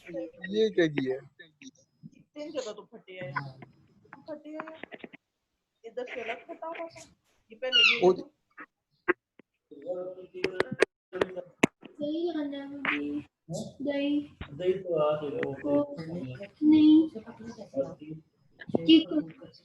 ये क्या किया है? तीन जगह तो फटे है, फटे है इधर से अलग फटा हुआ था, ये पहले ये ओ, देखो। दही तो आ नहीं ठीक है बस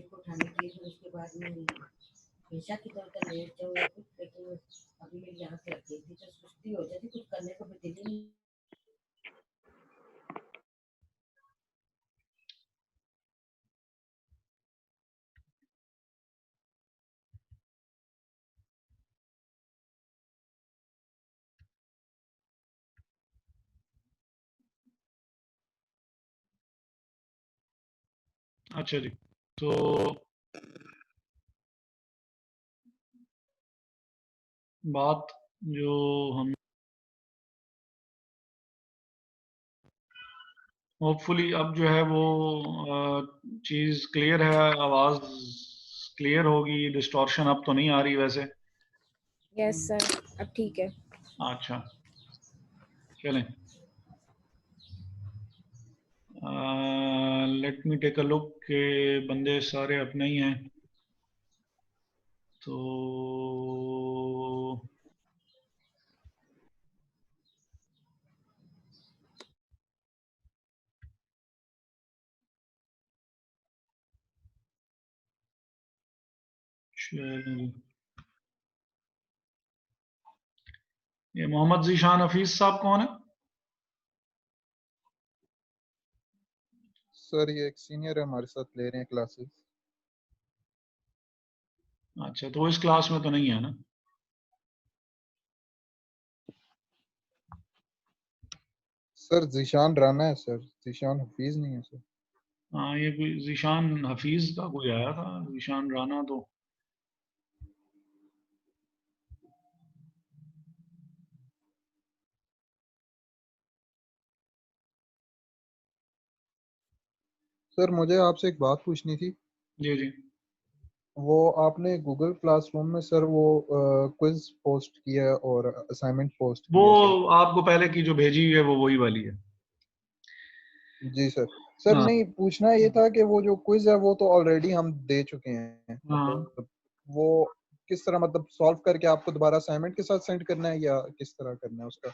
उठाने के लिए फिर उसके बाद में हमेशा की तरह लेट जाओ या कुछ, लेकिन अभी मेरी यहाँ से रखी थी तो सुस्ती हो जाती, कुछ करने को भी दिल ही नहीं। अच्छा जी, तो बात जो हम होपफुली अब जो है वो चीज़ क्लियर है, आवाज़ क्लियर होगी, डिस्टॉर्शन अब तो नहीं आ रही वैसे। यस सर, अब ठीक है। अच्छा चलें, let me take a look के बंदे सारे अपने ही हैं तो चलें। ये मोहम्मद ज़ीशान हफीज साहब कौन है? सर ये एक सीनियर है, हमारे साथ ले रहे हैं क्लासेस। अच्छा, तो वो इस क्लास में तो नहीं है ना? सर जीशान राना है सर, जीशान हफीज नहीं है सर। हाँ, ये कोई ज़ीशान हफीज का कोई आया था, ज़ीशान राना तो सर मुझे आपसे एक बात पूछनी थी। जी जी। वो आपने गूगल क्लासरूम में सर वो क्विज पोस्ट किया है और असाइनमेंट पोस्ट वो किया है सर। आपको पहले की जो भेजी हुई है वो वही वाली है। जी सर। सर हाँ नहीं, पूछना ये था कि वो जो क्विज है वो तो ऑलरेडी हम दे चुके हैं, हाँ, मतलब वो किस तरह, मतलब सॉल्व करके आपको दोबारा असाइनमेंट के साथ सेंड करना है या किस तरह करना है उसका?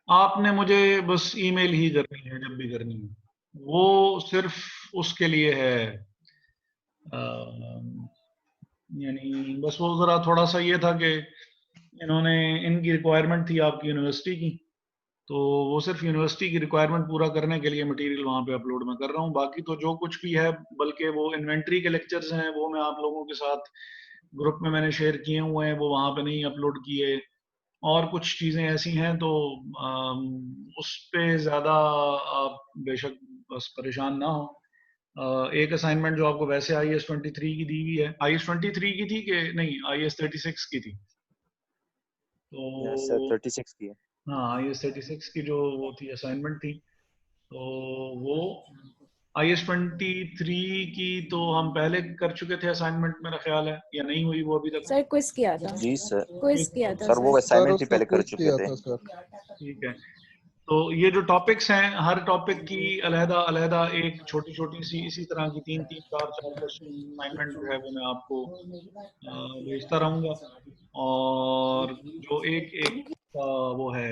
आपने मुझे बस ईमेल ही करनी है जब भी करनी है, वो सिर्फ उसके लिए है। यानी बस वो ज़रा थोड़ा सा ये था कि इन्होंने, इनकी रिक्वायरमेंट थी आपकी यूनिवर्सिटी की, तो वो सिर्फ यूनिवर्सिटी की रिक्वायरमेंट पूरा करने के लिए मटेरियल वहाँ पे अपलोड मैं कर रहा हूँ। बाकी तो जो कुछ भी है, बल्कि वो इन्वेंट्री के लेक्चर्स हैं वो मैं आप लोगों के साथ ग्रुप में मैंने शेयर किए हुए हैं, वो वहाँ पे नहीं अपलोड किए। और कुछ चीज़ें ऐसी हैं तो उस पे ज़्यादा आप बेशक बस परेशान ना हो। एक असाइनमेंट जो आपको वैसे IS-23 की दी हुई है, IS-23 की थी कि नहीं, IS-36 की थी, यस सर, तो 36 की है। हाँ IS-36 की जो वो थी असाइनमेंट थी, तो वो IS-23 की तो हम पहले कर चुके थे असाइनमेंट, मेरा ख्याल है, या नहीं हुई वो अभी तक? सर क्विज किया था, जी सर, क्विज किया था सर वो सर। सर असाइनमेंट ही उसका पहले कर क्विज चुके किया थे। था सर। ठीक है, तो ये जो टॉपिक्स हैं, हर टॉपिक की अलहदा अलहदा एक छोटी छोटी सी इसी तरह की 3-3 4-4 क्वेश्चन असाइनमेंट जो है वो मैं आपको भेजता रहूंगा। और जो एक एक वो है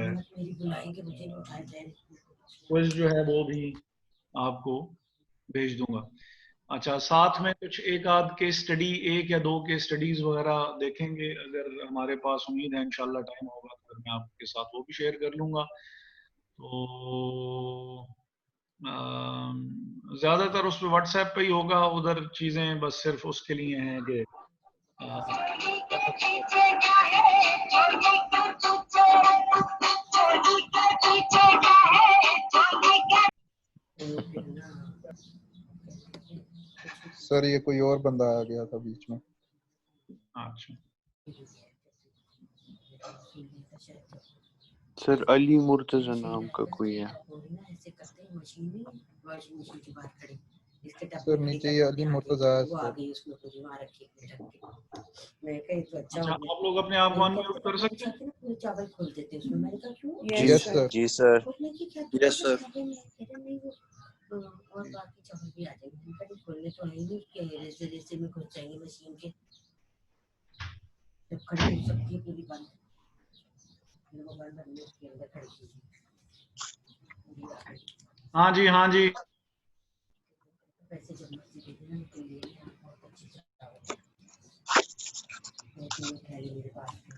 क्विज जो है वो भी आपको भेज दूंगा। अच्छा, साथ में कुछ एक आध केस स्टडी, एक या दो केस स्टडीज वगैरह देखेंगे, अगर हमारे पास, उम्मीद है इंशाल्लाह टाइम होगा तो फिर मैं आपके साथ वो भी शेयर कर लूंगा। तो ज़्यादातर उस पर व्हाट्सएप पे ही होगा, उधर चीज़ें बस सिर्फ उसके लिए हैं कि सर ये कोई और बंदा आ गया था बीच में। अच्छा सर अली मुर्तजा नाम का कोई है। सर नीचे ये अली मुर्तजा है सर। अच्छा, आप लोग अपने आप को अनम्यूट कर सकते हैं? चावल खोल देते उसमें। मैंने कहा क्यों? Yes sir. जी सर। Yes sir. और बाकी चावल भी आ जाएंगे। कभी खोलने तो आएंगे उसके रेसे रेसे में घुस जाएंगे मशीन के। जब खड़ी हो सकती है पूरी बंद। वो बंद करने उसके अंदर खड़ी कीजिए। हाँ जी हाँ जी। पैसे जब मर्जी दे देना तो ले लेना। बहुत अच्छी चावल। दो थैली मेरे पास थी।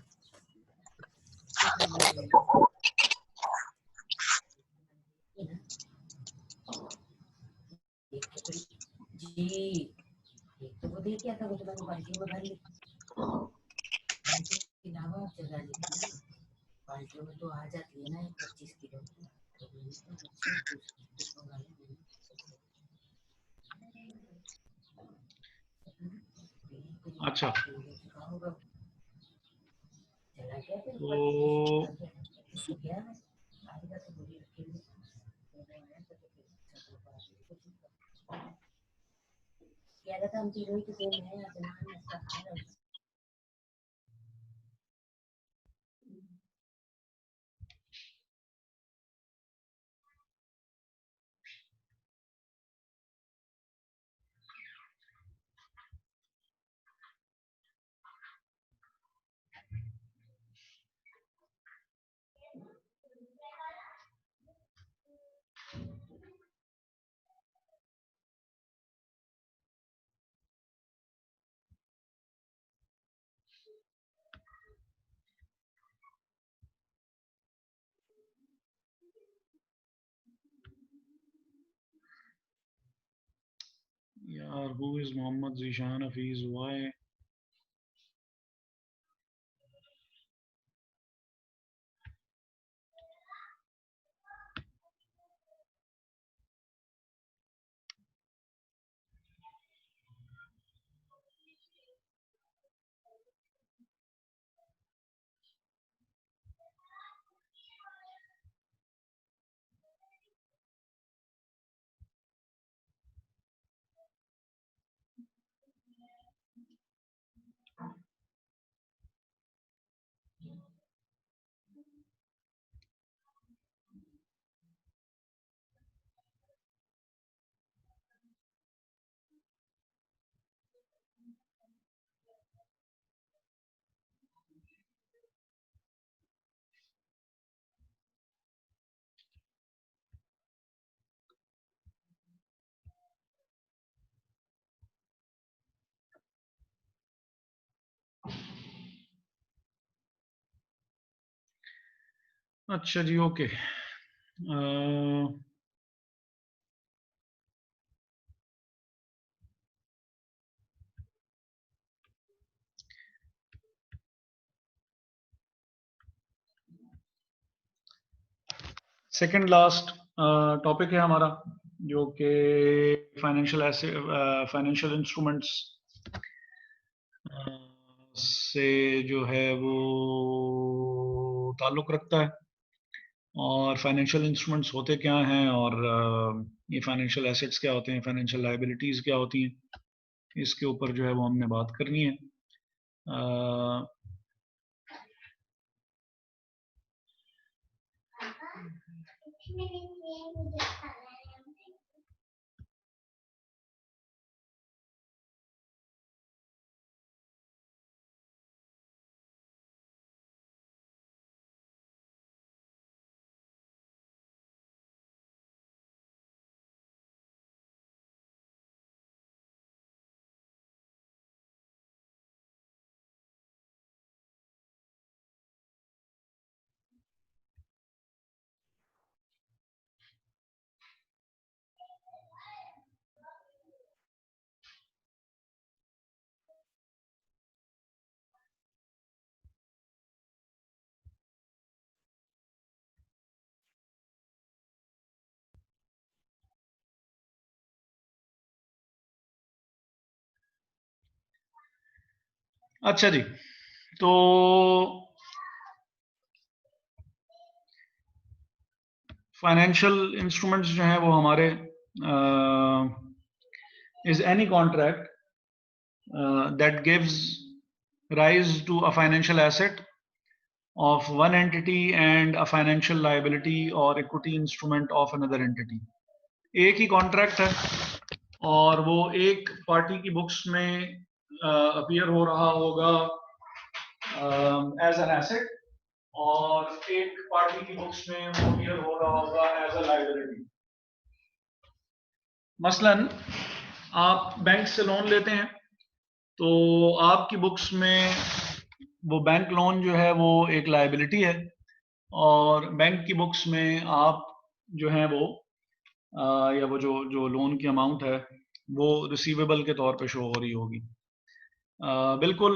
जी एक तो वो दे क्या था वो तो मैंने बाल्टी में भर ली। बाल्टी के अलावा जगह नहीं थी। बाल्टियों में तो आ जाती है ना 25 किलो। तो मैंने तो बच्चे दूसरे वाले मैंने अच्छा चला गया फिर तो गया आएगा तो बोरी रखेंगे। कह रहा था हम तीनों ही तो सेम है जनान इसका खा रहा हूँ। यार who is Mohammad Zeeshan Hafeez why? अच्छा जी ओके। सेकंड लास्ट टॉपिक है हमारा जो कि फाइनेंशियल इंस्ट्रूमेंट्स से जो है वो ताल्लुक़ रखता है और फाइनेंशियल इंस्ट्रूमेंट्स होते क्या हैं और ये फाइनेंशियल एसेट्स क्या होते हैं, फाइनेंशियल लायबिलिटीज़ क्या होती हैं, इसके ऊपर जो है वो हमने बात करनी है। अच्छा जी, तो फाइनेंशियल इंस्ट्रूमेंट्स जो हैं वो हमारे is any contract that gives rise to a financial asset of one entity and a financial liability or equity instrument of another entity. एक ही कॉन्ट्रैक्ट है और वो एक पार्टी की बुक्स में अपीयर हो रहा होगा एज एन एसेट और एक पार्टी की बुक्स में वो अपीयर हो रहा होगा एज अ लायबिलिटी। मसलन आप बैंक से लोन लेते हैं तो आपकी बुक्स में वो बैंक लोन जो है वो एक लायबिलिटी है और बैंक की बुक्स में आप जो है वो या वो जो लोन की अमाउंट है वो रिसीवेबल के तौर पे शो हो रही होगी। बिल्कुल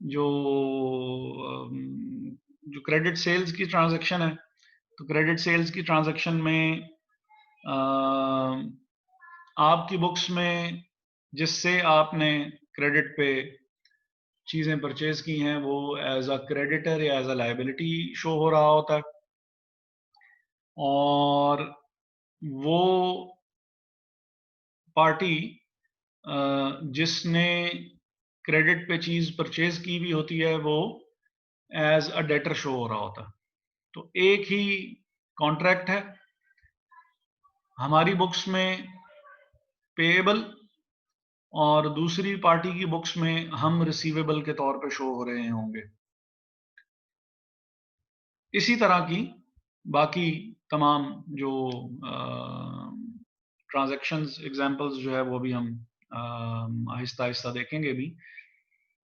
जो क्रेडिट सेल्स की ट्रांजैक्शन है तो क्रेडिट सेल्स की ट्रांजैक्शन में आपकी बुक्स में जिससे आपने क्रेडिट पे चीजें परचेज की हैं वो एज अ क्रेडिटर या एज अ लायबिलिटी शो हो रहा होता है और वो पार्टी जिसने क्रेडिट पे चीज परचेज की भी होती है वो एज अ डेटर शो हो रहा होता है। तो एक ही कॉन्ट्रैक्ट है, हमारी बुक्स में पेएबल और दूसरी पार्टी की बुक्स में हम रिसीवेबल के तौर पे शो हो रहे होंगे। इसी तरह की बाकी तमाम जो ट्रांजैक्शंस एग्जांपल्स जो है वो भी हम आहिस्ता आहिस्ता देखेंगे भी।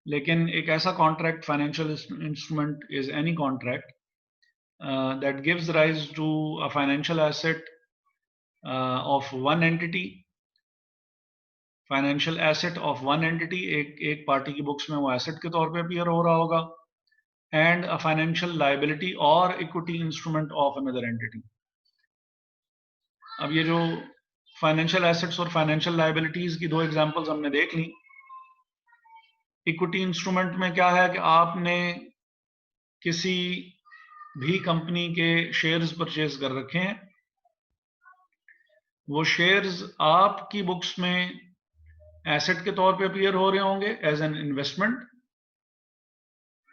लेकिन एक ऐसा contract financial instrument is any contract that gives rise to a financial asset of one entity, financial asset of one entity, एक पार्टी की बुक्स में वो एसेट के तौर पे अपीयर हो रहा होगा, एंड अ फाइनेंशियल लायबिलिटी और equity instrument of another entity. अब ये जो फाइनेंशियल एसेट्स और फाइनेंशियल लायबिलिटीज की दो एग्जांपल्स हमने देख ली। इक्विटी इंस्ट्रूमेंट में क्या है कि आपने किसी भी कंपनी के शेयर्स परचेज कर रखे हैं, वो शेयर्स आपकी बुक्स में एसेट के तौर पे अपीयर हो रहे होंगे एज एन इन्वेस्टमेंट,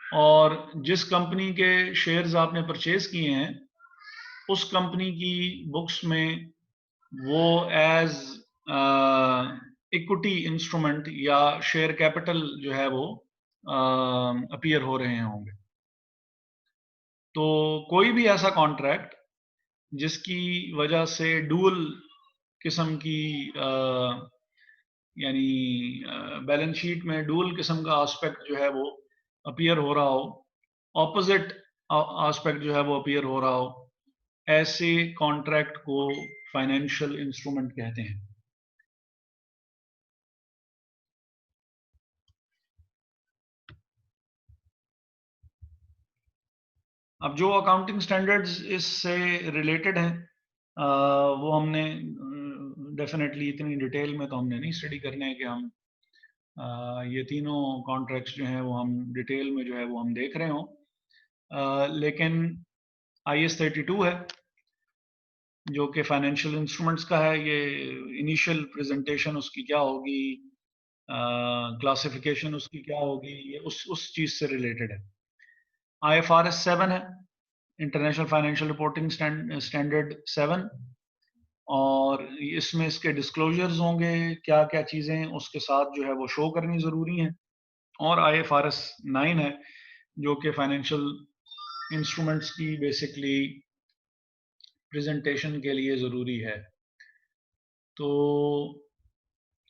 और जिस कंपनी के शेयर्स आपने परचेज किए हैं उस कंपनी की बुक्स में वो एज इक्विटी इंस्ट्रूमेंट या शेयर कैपिटल जो है वो अपीयर हो रहे होंगे। तो कोई भी ऐसा कॉन्ट्रैक्ट जिसकी वजह से डुअल किस्म की यानी बैलेंस शीट में डुअल किस्म का एस्पेक्ट जो है वो अपीयर हो रहा हो, ऑपोजिट एस्पेक्ट जो है वो अपीयर हो रहा हो, ऐसे कॉन्ट्रैक्ट को फाइनेंशियल इंस्ट्रूमेंट कहते हैं। अब जो अकाउंटिंग स्टैंडर्ड्स इससे रिलेटेड हैं वो हमने डेफिनेटली इतनी डिटेल में तो हमने नहीं स्टडी करने हैं कि हम ये तीनों कॉन्ट्रैक्ट्स जो हैं वो हम डिटेल में जो है वो हम देख रहे हों, लेकिन IS 32 है जो कि फाइनेंशियल इंस्ट्रूमेंट्स का है। ये इनिशियल प्रेजेंटेशन उसकी क्या होगी, क्लासिफिकेशन उसकी क्या होगी, ये उस चीज से रिलेटेड है। IFRS 7 है, इंटरनेशनल फाइनेंशियल रिपोर्टिंग स्टैंडर्ड 7, और इसमें इसके डिस्क्लोजर्स होंगे, क्या क्या चीजें उसके साथ जो है वो शो करनी जरूरी हैं। और IFRS 9 है जो कि फाइनेंशियल इंस्ट्रूमेंट्स की बेसिकली प्रेजेंटेशन के लिए जरूरी है। तो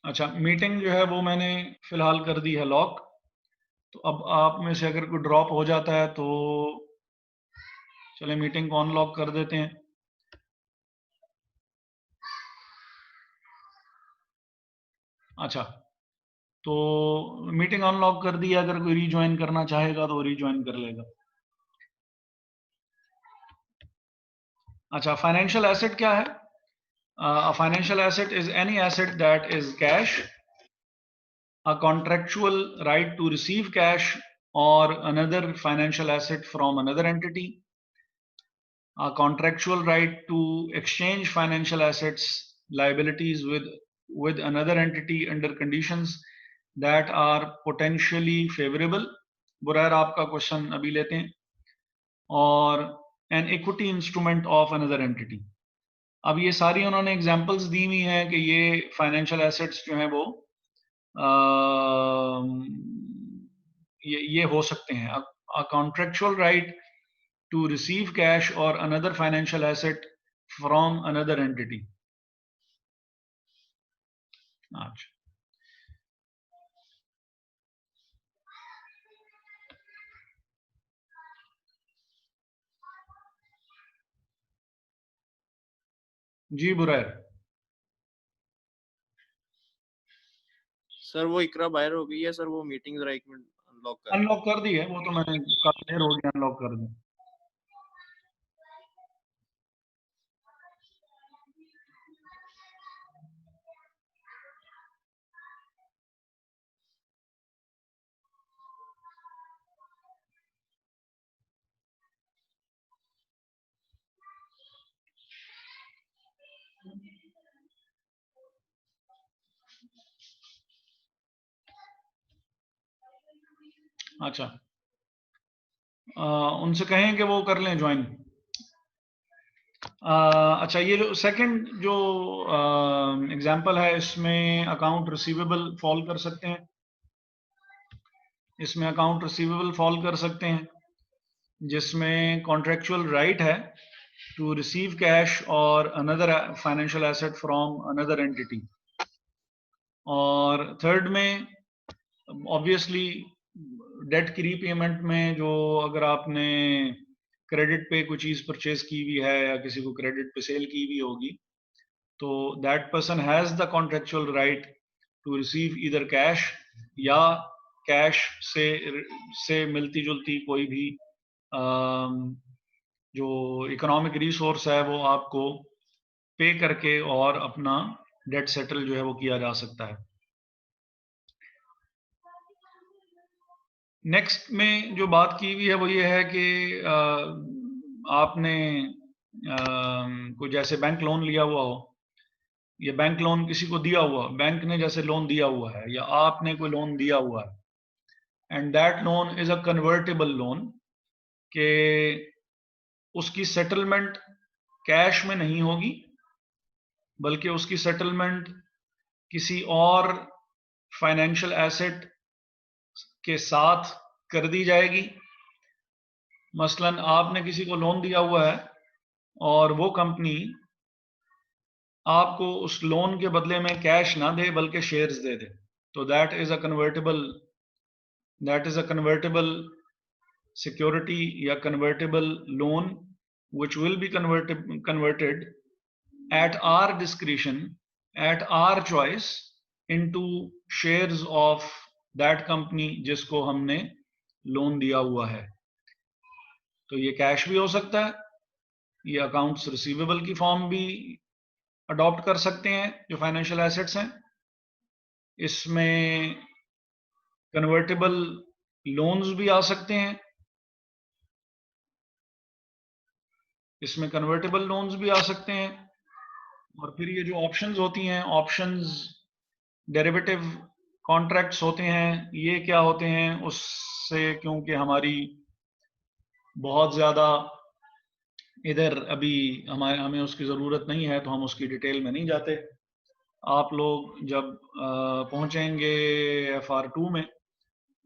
अच्छा, मीटिंग जो है वो मैंने फिलहाल कर दी है लॉक। तो अब आप में से अगर कोई ड्रॉप हो जाता है तो चले मीटिंग को अनलॉक कर देते हैं। अच्छा, तो मीटिंग अनलॉक कर दी, अगर कोई रीज्वाइन करना चाहेगा तो रीज्वाइन कर लेगा। अच्छा, फाइनेंशियल एसेट क्या है? A financial asset is any asset that is cash a contractual right to receive cash or another financial asset from another entity, a contractual right to exchange financial assets, liabilities with another entity under conditions that are potentially favorable. बुरैर आपका question अभी लेते हैं. और an equity instrument of another entity. अब ये सारी उन्होंने examples दी हुई हैं कि ये फाइनेंशियल एसेट्स जो हैं वो ये हो सकते हैं. a contractual right to receive cash or another financial asset from another entity. अच्छा, जी बुरैर. सर वो इकरा बाहर हो गई है सर, वो मीटिंग जरा 1 मिनट अनलॉक कर दी है वो, तो मैंने काफी देर हो गया अनलॉक कर दी. अच्छा, उनसे कहें कि वो कर लें ज्वाइन. अच्छा, ये जो सेकंड जो एग्जांपल है इसमें अकाउंट रिसीवेबल फॉल कर सकते हैं. इसमें अकाउंट रिसीवेबल फॉल कर सकते हैं जिसमें कॉन्ट्रेक्चुअल राइट है टू रिसीव कैश और another financial asset from another entity. और थर्ड में ऑब्वियसली डेट की रीपेमेंट में जो अगर आपने क्रेडिट पे कोई चीज परचेज की हुई है या किसी को क्रेडिट पे सेल की हुई होगी, तो that person has the contractual right to receive either cash या कैश से मिलती जुलती कोई भी जो इकोनॉमिक रिसोर्स है वो आपको पे करके और अपना डेट सेटल जो है वो किया जा सकता है. नेक्स्ट में जो बात की हुई है वो ये है कि आपने कोई जैसे बैंक लोन लिया हुआ हो, या बैंक लोन किसी को दिया हुआ, बैंक ने जैसे लोन दिया हुआ है या आपने कोई लोन दिया हुआ है, and that loan is a convertible loan, के उसकी सेटलमेंट कैश में नहीं होगी बल्कि उसकी सेटलमेंट किसी और फाइनेंशियल एसेट के साथ कर दी जाएगी. मसलन आपने किसी को लोन दिया हुआ है और वो कंपनी आपको उस लोन के बदले में कैश ना दे बल्कि शेयर्स दे दे, तो that is a convertible security या convertible loan which will be converted at our discretion, at our choice into shares of that company जिसको हमने लोन दिया हुआ है. तो ये कैश भी हो सकता है, ये अकाउंट्स रिसीवेबल की फॉर्म भी अडॉप्ट कर सकते हैं जो फाइनेंशियल एसेट्स हैं. इसमें कन्वर्टेबल लोन्स भी आ सकते हैं, इसमें कन्वर्टेबल लोन्स भी आ सकते हैं. और फिर ये जो ऑप्शंस होती हैं, ऑप्शंस डेरिवेटिव कॉन्ट्रैक्ट्स होते हैं, ये क्या होते हैं उससे क्योंकि हमारी बहुत ज़्यादा इधर अभी हमें उसकी ज़रूरत नहीं है तो हम उसकी डिटेल में नहीं जाते. आप लोग जब पहुंचेंगे FR2 में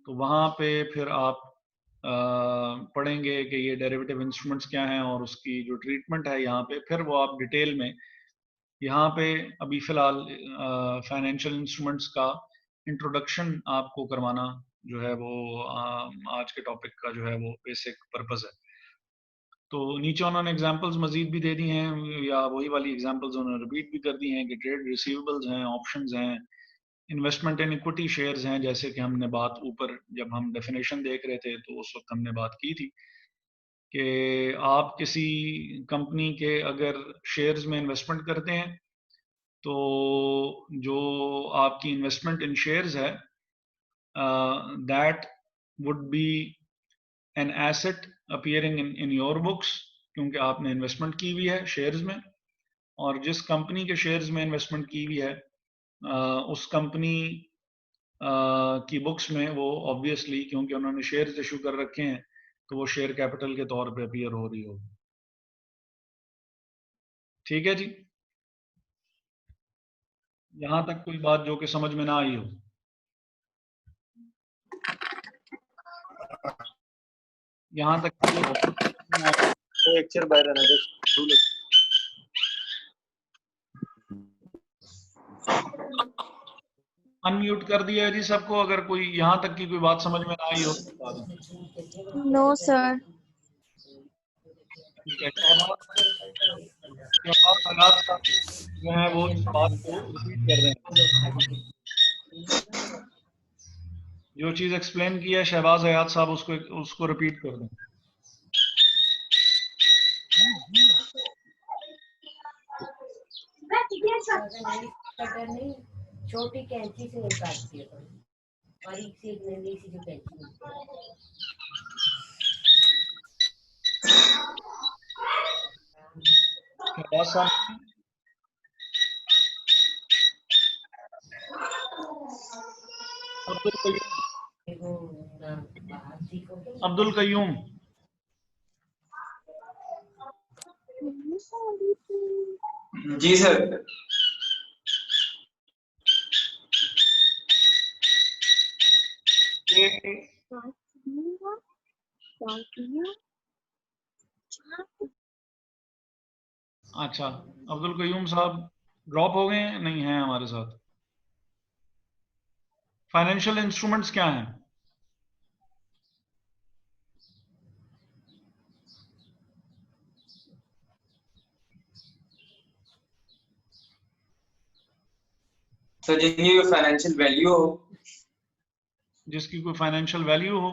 तो वहाँ पे फिर आप पढ़ेंगे कि ये डेरिवेटिव इंस्ट्रूमेंट्स क्या हैं और उसकी जो ट्रीटमेंट है यहाँ पे, फिर वो आप डिटेल में. यहाँ पे अभी फ़िलहाल फाइनेंशियल इंस्ट्रूमेंट्स का इंट्रोडक्शन आपको करवाना जो है वो आज के टॉपिक का जो है वो बेसिक पर्पस है. तो नीचे उन्होंने एग्जांपल्स मजीद भी दे दी हैं या वही वाली एग्जांपल्स उन्होंने रिपीट भी कर दी हैं कि ट्रेड रिसीवेबल्स हैं, ऑप्शंस हैं, इन्वेस्टमेंट इन इक्विटी शेयर्स हैं, जैसे कि हमने बात ऊपर जब हम डेफिनेशन देख रहे थे तो उस वक्त हमने बात की थी कि आप किसी कंपनी के अगर शेयर्स में इन्वेस्टमेंट करते हैं तो जो आपकी इन्वेस्टमेंट इन शेयर्स है that would be an asset appearing in your books, क्योंकि आपने इन्वेस्टमेंट की हुई है शेयर्स में, और जिस कंपनी के शेयर्स में इन्वेस्टमेंट की हुई है उस कंपनी की बुक्स में वो ऑब्वियसली, क्योंकि उन्होंने शेयर्स इशू कर रखे हैं, तो वो शेयर कैपिटल के तौर पे अपीयर हो रही होगी। ठीक है जी, यहां तक कोई बात जो कि समझ में ना आई हो? यहाँ तक अनम्यूट कर दिया है जी सबको। अगर कोई यहाँ तक की कोई बात समझ में ना आई हो तो बता दें। No sir. ठीक है, शहबाज साहब जो है वो इस बात को रिपीट कर रहे हैं। जो चीज एक्सप्लेन की है शहबाज हयात साहब उसको रिपीट कर दें। नहीं, छोटी कैंची से नहीं काटती है, बारीक सी एक नन्ही सी जो कैंची होती है। शहबाज साहब, अब्दुल कयूम, जी सर। अच्छा, अब्दुल कयूम साहब ड्रॉप हो गए हैं, नहीं हैं हमारे साथ। फाइनेंशियल इंस्ट्रूमेंट्स क्या हैं? सर जिनकी कोई फाइनेंशियल वैल्यू हो। जिसकी कोई फाइनेंशियल वैल्यू हो।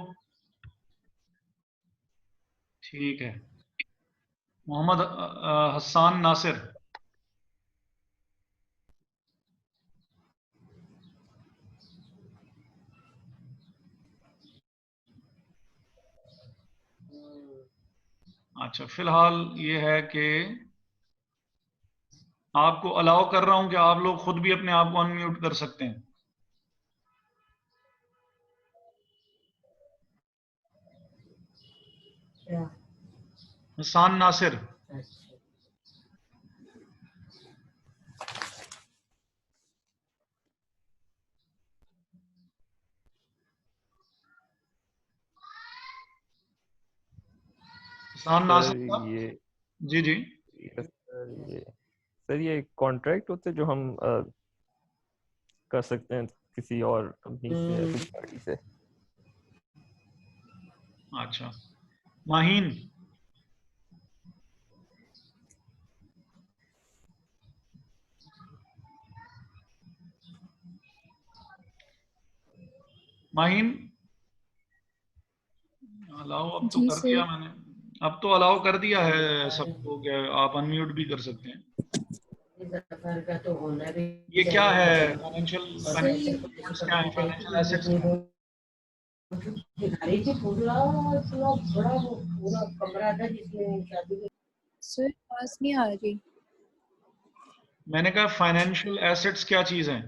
ठीक है, मोहम्मद हसन नासिर। अच्छा, फिलहाल ये है कि आपको अलाउ कर रहा हूं कि आप लोग खुद भी अपने आप को अनम्यूट कर सकते हैं। हसन नासिर। हसन नासिर साहब। ये जी जी सर ये कॉन्ट्रैक्ट होते जो हम कर सकते हैं किसी और कंपनी से या किसी पार्टी से। अच्छा, माहीन। माहीन अलाउ अब तो कर दिया मैंने, अब तो अलाउ कर दिया है सबको कि आप अनम्यूट भी कर सकते हैं। का तो होना भी ये क्या है? फाइनेंशियल क्या है? फाइनेंशियल एसेट्स बड़ा पूरा कमरा था जिसमें शादी में। सर पास नहीं आ रही। मैंने कहा फाइनेंशियल एसेट्स क्या चीज है?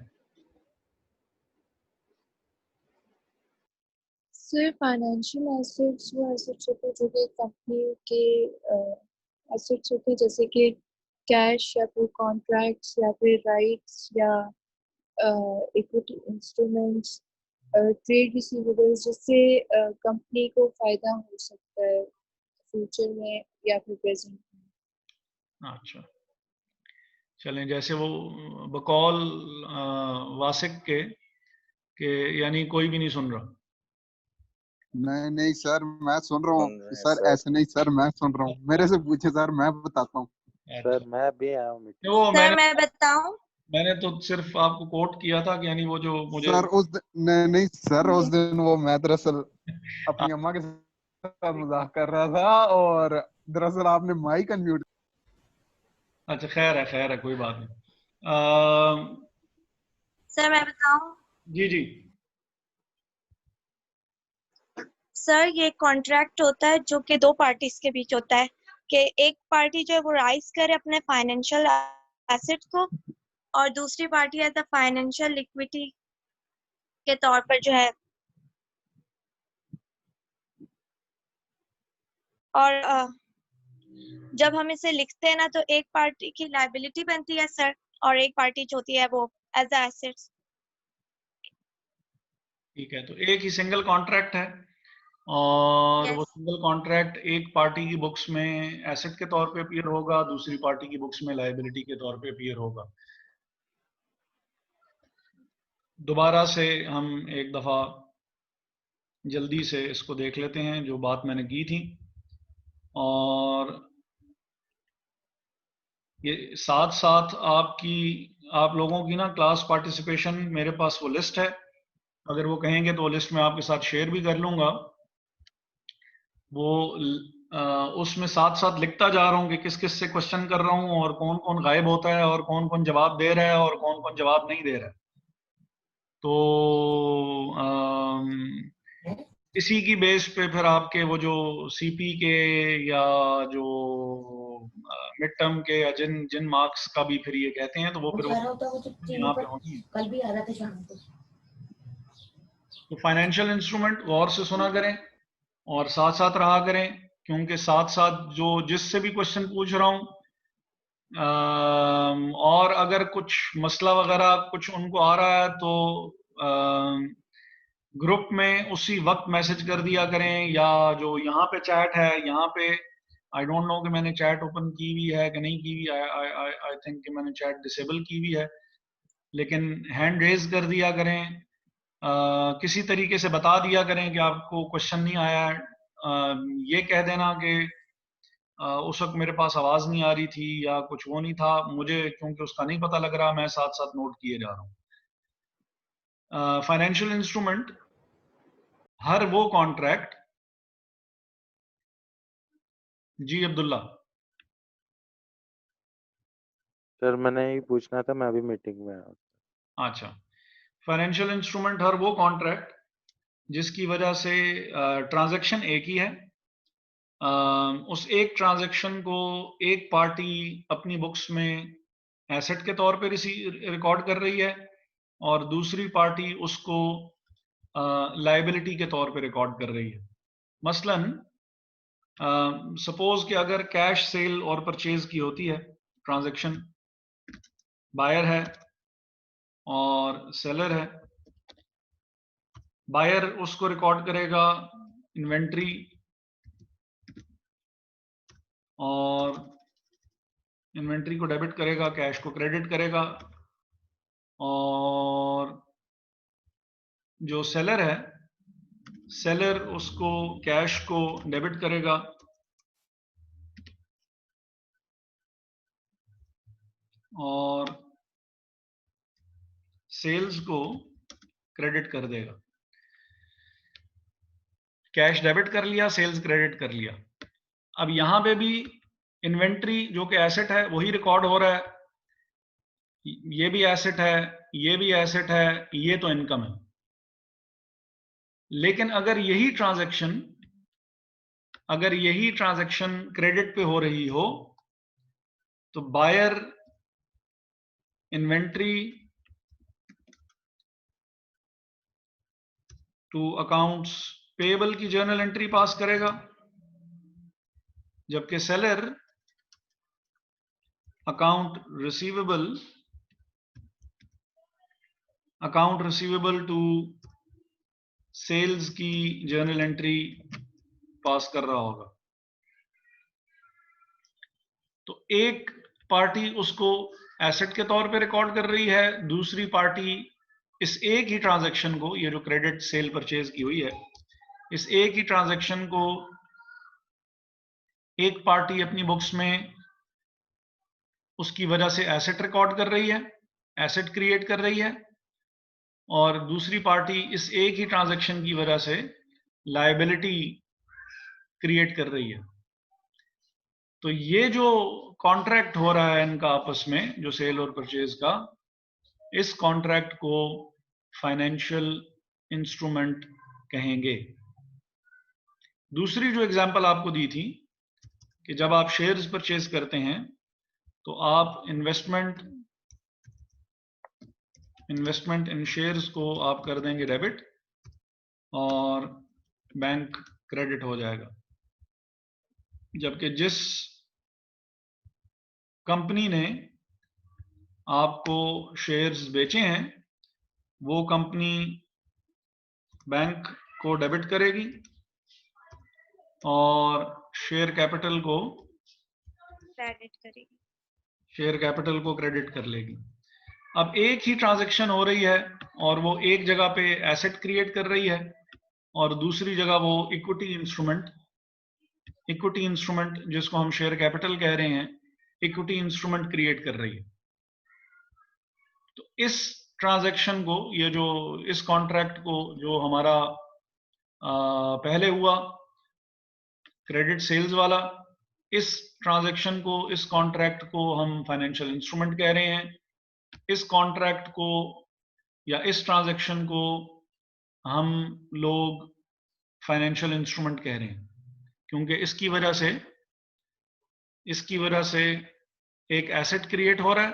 सर फाइनेंशियल एसेट्स वो एसेट्स होते हैं जो कि कंपनी के एसेट्स होते हैं, जैसे कि कैश या फिर कॉन्ट्रैक्ट्स या फिर राइट्स या इक्विटी इंस्ट्रूमेंट्स, ट्रेड रिसीवेबल्स, जिससे कंपनी को फायदा हो सकता है फ्यूचर में या फिर प्रेजेंट में। अच्छा, चलें, जैसे वो बकौल वासिक के यानी कोई भी नहीं सुन रहा। नहीं नहीं सर, मैं सुन रहा हूँ सर, ऐसे नहीं सर, मैं सुन रहा हूँ, मेरे से पूछे सर, मैं बताता हूँ। सर मैं भी आया हूँ। सर मैं बताऊं? मैंने तो सिर्फ आपको कोट किया था कि यानी वो जो मुझे सर नहीं नहीं सर, उस दिन वो मैं दरअसल अपनी अम्मा के साथ मजाक कर रहा था और दरअसल आपने माइक अनम्यूट। अच्छा, खैर है, कोई बात नहीं। सर मैं बताऊं? जी जी। सर ये कॉन्ट्रैक्ट होता है जो कि दो पार्टीज के बीच होता है कि एक पार्टी जो है वो राइज करे अपने फाइनेंशियल एसेट को और दूसरी party as a financial liquidity के तौर पर जो है और जब हम इसे लिखते हैं ना तो एक पार्टी की लायबिलिटी बनती है सर और एक पार्टी जो होती है वो एज अ एसेट्स। ठीक है, तो एक ही सिंगल कॉन्ट्रैक्ट है और वो सिंगल कॉन्ट्रैक्ट एक पार्टी की बुक्स में एसेट के तौर पे अपीयर होगा, दूसरी पार्टी की बुक्स में लायबिलिटी के तौर पे अपीयर होगा। दोबारा से हम एक दफा जल्दी से इसको देख लेते हैं जो बात मैंने की थी, और ये साथ साथ आप लोगों की ना क्लास पार्टिसिपेशन मेरे पास वो लिस्ट है, अगर वो कहेंगे तो लिस्ट में आपके साथ शेयर भी कर लूंगा। वो उसमें साथ साथ लिखता जा रहा हूँ कि किस किस से क्वेश्चन कर रहा हूँ और कौन कौन गायब होता है और कौन कौन जवाब दे रहा है और कौन कौन जवाब नहीं दे रहा है। तो इसी की बेस पे फिर आपके वो जो सीपी के या जो मिड टर्म के या जिन जिन मार्क्स का भी फिर ये कहते हैं तो वो फिर यहाँ पे होंगी। कल भी आ रहा था शाम को। तो फाइनेंशियल इंस्ट्रूमेंट गौर से सुना करें और साथ साथ रहा करें, क्योंकि साथ साथ जो जिससे भी क्वेश्चन पूछ रहा हूँ और अगर कुछ मसला वगैरह कुछ उनको आ रहा है तो ग्रुप में उसी वक्त मैसेज कर दिया करें, या जो यहाँ पे चैट है यहाँ पे आई डोंट नो कि मैंने चैट ओपन की हुई है कि नहीं की हुई, आई थिंक कि मैंने चैट डिसेबल की हुई है, लेकिन हैंड रेज कर दिया करें, किसी तरीके से बता दिया करें कि आपको क्वेश्चन नहीं आया है, ये कह देना कि उस वक्त मेरे पास आवाज नहीं आ रही थी या कुछ वो नहीं था, मुझे क्योंकि उसका नहीं पता लग रहा, मैं साथ साथ नोट किए जा रहा हूँ। फाइनेंशियल इंस्ट्रूमेंट हर वो कॉन्ट्रैक्ट, जी अब्दुल्ला। सर मैंने ही पूछना था, मैं अभी मीटिंग में हूं। अच्छा, फाइनेंशियल इंस्ट्रूमेंट हर वो कॉन्ट्रैक्ट जिसकी वजह से ट्रांजैक्शन एक ही है, उस एक ट्रांजैक्शन को एक पार्टी अपनी बुक्स में एसेट के तौर पे रिकॉर्ड कर रही है और दूसरी पार्टी उसको लायबिलिटी के तौर पे रिकॉर्ड कर रही है। मसलन सपोज कि अगर कैश सेल और परचेज की होती है ट्रांजैक्शन, बायर है और सेलर है, बायर उसको रिकॉर्ड करेगा इन्वेंट्री और इन्वेंट्री को डेबिट करेगा, कैश को क्रेडिट करेगा, और जो सेलर है सेलर उसको कैश को डेबिट करेगा और सेल्स को क्रेडिट कर देगा। कैश डेबिट कर लिया, सेल्स क्रेडिट कर लिया। अब यहां पे भी इन्वेंट्री जो कि एसेट है वही रिकॉर्ड हो रहा है, ये भी एसेट है, ये भी एसेट है, ये तो इनकम है। लेकिन अगर यही ट्रांजैक्शन क्रेडिट पे हो रही हो तो buyer inventory to accounts payable की जर्नल एंट्री पास करेगा, जबकि seller account receivable to sales की जर्नल एंट्री पास कर रहा होगा। तो एक पार्टी उसको एसेट के तौर पे रिकॉर्ड कर रही है, दूसरी पार्टी इस एक ही ट्रांजैक्शन को, ये जो क्रेडिट सेल परचेज की हुई है, इस एक ही ट्रांजैक्शन को एक पार्टी अपनी बुक्स में उसकी वजह से एसेट रिकॉर्ड कर रही है, एसेट क्रिएट कर रही है, और दूसरी पार्टी इस एक ही ट्रांजैक्शन की वजह से लायबिलिटी क्रिएट कर रही है। तो ये जो कॉन्ट्रैक्ट हो रहा है इनका आपस में, जो सेल और परचेज का, इस कॉन्ट्रैक्ट को फाइनेंशियल इंस्ट्रूमेंट कहेंगे। दूसरी जो एग्जांपल आपको दी थी कि जब आप शेयर्स परचेज करते हैं तो आप इन्वेस्टमेंट इन शेयर्स को आप कर देंगे डेबिट और बैंक क्रेडिट हो जाएगा। जबकि जिस कंपनी ने आपको शेयर्स बेचे हैं वो कंपनी बैंक को डेबिट करेगी और शेयर कैपिटल को क्रेडिट कर लेगी। अब एक ही ट्रांजैक्शन हो रही है और वो एक जगह पे एसेट क्रिएट कर रही है और दूसरी जगह वो इक्विटी इंस्ट्रूमेंट जिसको हम शेयर कैपिटल कह रहे हैं, इक्विटी इंस्ट्रूमेंट क्रिएट कर रही है। तो इस ट्रांजैक्शन को, ये जो इस कॉन्ट्रैक्ट को जो हमारा पहले हुआ क्रेडिट सेल्स वाला, इस ट्रांजैक्शन को, इस कॉन्ट्रैक्ट को हम फाइनेंशियल इंस्ट्रूमेंट कह रहे हैं। इस कॉन्ट्रैक्ट को या इस ट्रांजैक्शन को हम लोग फाइनेंशियल इंस्ट्रूमेंट कह रहे हैं क्योंकि इसकी वजह से एक एसेट क्रिएट हो रहा है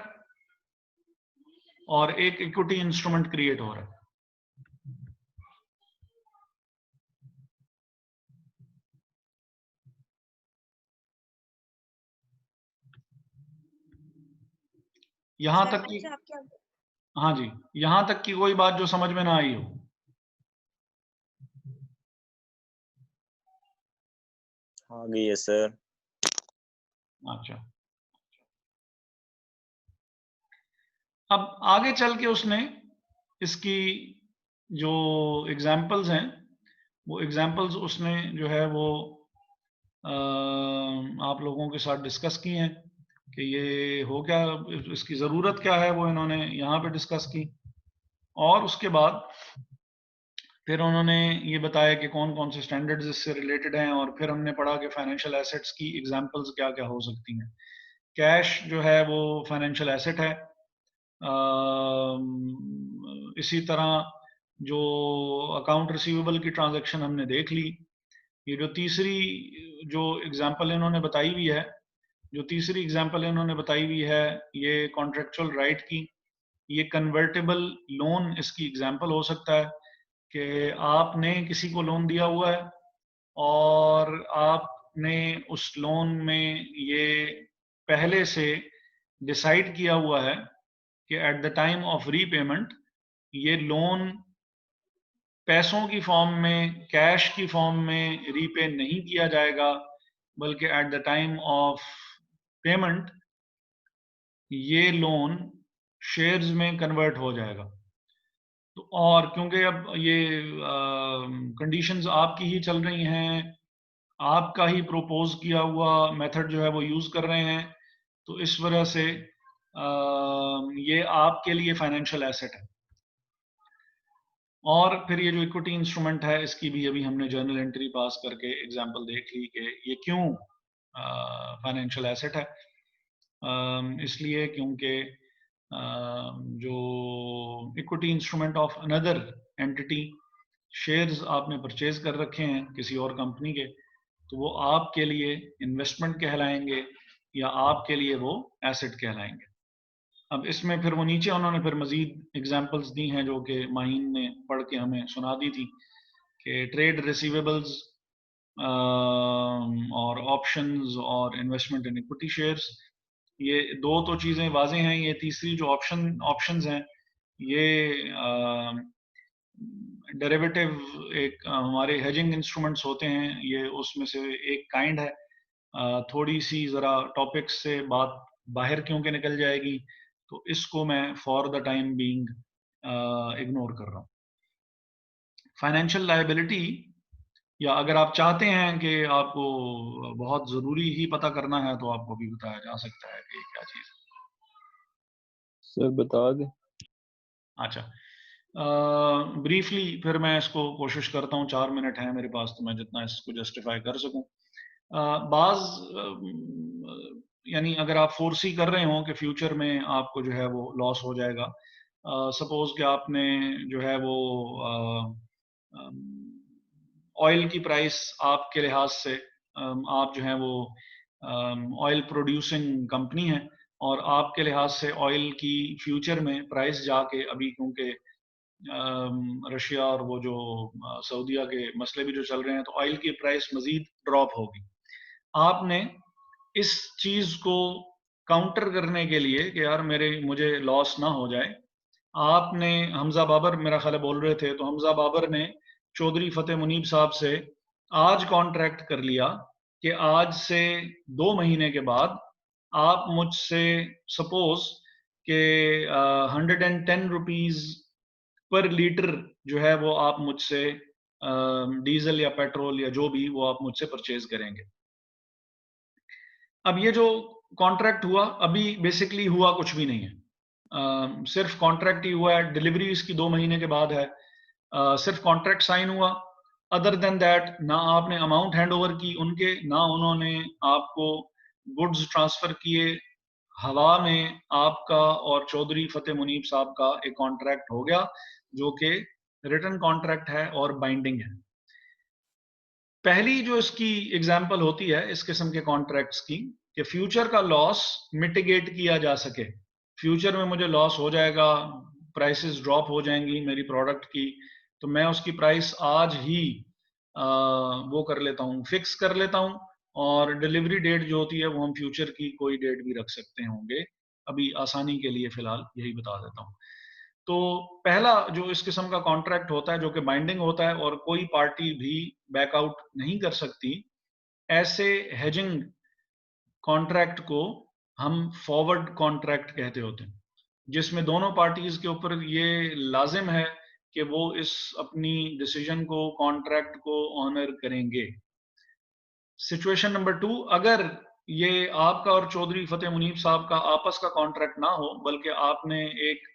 और एक इक्विटी इंस्ट्रूमेंट क्रिएट हो रहा है। यहां तक कि हाँ जी, यहां तक की कोई बात जो समझ में ना आई हो? आ गई है सर। अच्छा, अब आगे चल के उसने इसकी जो एग्जाम्पल्स हैं वो एग्जाम्पल्स उसने जो है वो आप लोगों के साथ डिस्कस किए हैं कि ये हो क्या, इसकी ज़रूरत क्या है, वो इन्होंने यहाँ पे डिस्कस की। और उसके बाद फिर उन्होंने ये बताया कि कौन कौन से स्टैंडर्ड्स इससे रिलेटेड हैं और फिर हमने पढ़ा कि फाइनेंशियल एसेट्स की एग्जांपल्स क्या क्या हो सकती हैं। कैश जो है वो फाइनेंशियल एसेट है। इसी तरह जो अकाउंट रिसीवेबल की ट्रांजैक्शन हमने देख ली। ये जो तीसरी जो एग्जांपल इन्होंने बताई हुई है, ये कॉन्ट्रेक्चुअल राइट की, ये कन्वर्टेबल लोन इसकी एग्जांपल हो सकता है कि आपने किसी को लोन दिया हुआ है और आपने उस लोन में ये पहले से डिसाइड किया हुआ है कि at the time of repayment ये लोन पैसों की फॉर्म में, कैश की फॉर्म में रीपे नहीं किया जाएगा, बल्कि at the time of payment ये लोन शेयर्स में कन्वर्ट हो जाएगा। तो और क्योंकि अब ये कंडीशंस आपकी ही चल रही हैं, आपका ही प्रोपोज किया हुआ मेथड जो है वो यूज कर रहे हैं, तो इस वजह से ये आपके लिए फाइनेंशियल एसेट है। और फिर ये जो इक्विटी इंस्ट्रूमेंट है इसकी भी अभी हमने जर्नल एंट्री पास करके एग्जांपल देख ली कि ये क्यों फाइनेंशियल एसेट है। इसलिए क्योंकि जो equity instrument of another entity, shares आपने परचेज कर रखे हैं किसी और कंपनी के, तो वो आपके लिए इन्वेस्टमेंट कहलाएंगे या आपके लिए वो एसेट कहलाएंगे। अब इसमें फिर वो नीचे उन्होंने फिर मजीद एग्जांपल्स दी हैं जो कि माहीन ने पढ़ के हमें सुना दी थी कि ट्रेड रिसीवेबल्स और ऑप्शंस और इन्वेस्टमेंट इन इक्विटी शेयर्स, ये दो तो चीज़ें वाज़ेह हैं। ये तीसरी जो ऑप्शंस हैं ये डेरिवेटिव एक हमारे हेजिंग इंस्ट्रूमेंट्स होते हैं, ये उसमें से एक काइंड है। थोड़ी सी ज़रा टॉपिक्स से बात बाहर क्योंकि निकल जाएगी, तो इसको मैं for the time being ignore कर रहा हूँ। फाइनेंशियल लायबिलिटी, या अगर आप चाहते हैं कि आपको बहुत ज़रूरी ही पता करना है तो आपको भी बताया जा सकता है कि क्या चीज़ है। सर बता दें। अच्छा, ब्रीफली फिर मैं इसको कोशिश करता हूँ, 4 मिनट है मेरे पास तो मैं जितना इसको जस्टिफाई कर सकूँ। यानी अगर आप फोर्सी कर रहे हो कि फ्यूचर में आपको जो है वो लॉस हो जाएगा, सपोज कि आपने जो है वो ऑयल की प्राइस आपके लिहाज से आप जो है वो ऑयल प्रोड्यूसिंग कंपनी है और आपके लिहाज से ऑयल की फ्यूचर में प्राइस जाके अभी क्योंकि रशिया और वो जो सऊदीया के मसले भी जो चल रहे हैं तो ऑयल की प्राइस मजीद ड्रॉप होगी। आपने इस चीज को काउंटर करने के लिए कि यार मुझे लॉस ना हो जाए, आपने हमजा बाबर मेरा ख्याल है बोल रहे थे, तो हमजा बाबर ने चौधरी फतेह मुनीब साहब से आज कॉन्ट्रैक्ट कर लिया कि आज से 2 महीने के बाद आप मुझसे सपोज के 110 रुपीज पर लीटर जो है वो आप मुझसे डीजल या पेट्रोल या जो भी वो आप मुझसे परचेज करेंगे। अब ये जो कॉन्ट्रैक्ट हुआ अभी बेसिकली हुआ कुछ भी नहीं है, सिर्फ कॉन्ट्रैक्ट ही हुआ है, डिलीवरी इसकी 2 महीने के बाद है, सिर्फ कॉन्ट्रैक्ट साइन हुआ। अदर देन दैट ना आपने अमाउंट हैंड ओवर की उनके, ना उन्होंने आपको गुड्स ट्रांसफर किए, हवा में आपका और चौधरी फतेह मुनीब साहब का एक कॉन्ट्रैक्ट हो गया जो कि रिटन कॉन्ट्रैक्ट है और बाइंडिंग है। पहली जो इसकी एग्जांपल होती है इस किस्म के कॉन्ट्रैक्ट्स की कि फ्यूचर का लॉस मिटिगेट किया जा सके। फ्यूचर में मुझे लॉस हो जाएगा, प्राइसेस ड्रॉप हो जाएंगी मेरी प्रोडक्ट की, तो मैं उसकी प्राइस आज ही वो कर लेता हूँ, फिक्स कर लेता हूँ, और डिलीवरी डेट जो होती है वो हम फ्यूचर की कोई डेट भी रख सकते होंगे। अभी आसानी के लिए फिलहाल यही बता देता हूँ। तो पहला जो इस किस्म का कॉन्ट्रैक्ट होता है जो कि बाइंडिंग होता है और कोई पार्टी भी बैकआउट नहीं कर सकती, ऐसे हेजिंग कॉन्ट्रैक्ट को हम फॉरवर्ड कॉन्ट्रैक्ट कहते होते हैं, जिसमें दोनों पार्टीज के ऊपर ये लाजिम है कि वो इस अपनी डिसीजन को, कॉन्ट्रैक्ट को ऑनर करेंगे। सिचुएशन नंबर 2, अगर ये आपका और चौधरी फतेह मुनीब साहब का आपस का कॉन्ट्रैक्ट ना हो बल्कि आपने एक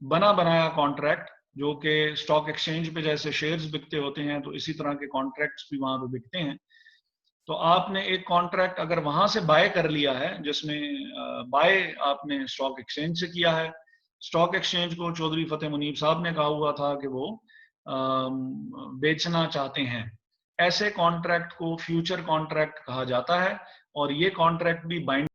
बना बनाया कॉन्ट्रैक्ट जो कि स्टॉक एक्सचेंज पे जैसे शेयर्स बिकते होते हैं तो इसी तरह के कॉन्ट्रैक्ट्स भी वहां पे बिकते हैं, तो आपने एक कॉन्ट्रैक्ट अगर वहां से बाय कर लिया है जिसमें बाय आपने स्टॉक एक्सचेंज से किया है, स्टॉक एक्सचेंज को चौधरी फतेह मुनीब साहब ने कहा हुआ था कि वो बेचना चाहते हैं, ऐसे कॉन्ट्रैक्ट को फ्यूचर कॉन्ट्रैक्ट कहा जाता है और ये कॉन्ट्रैक्ट भी बाइंड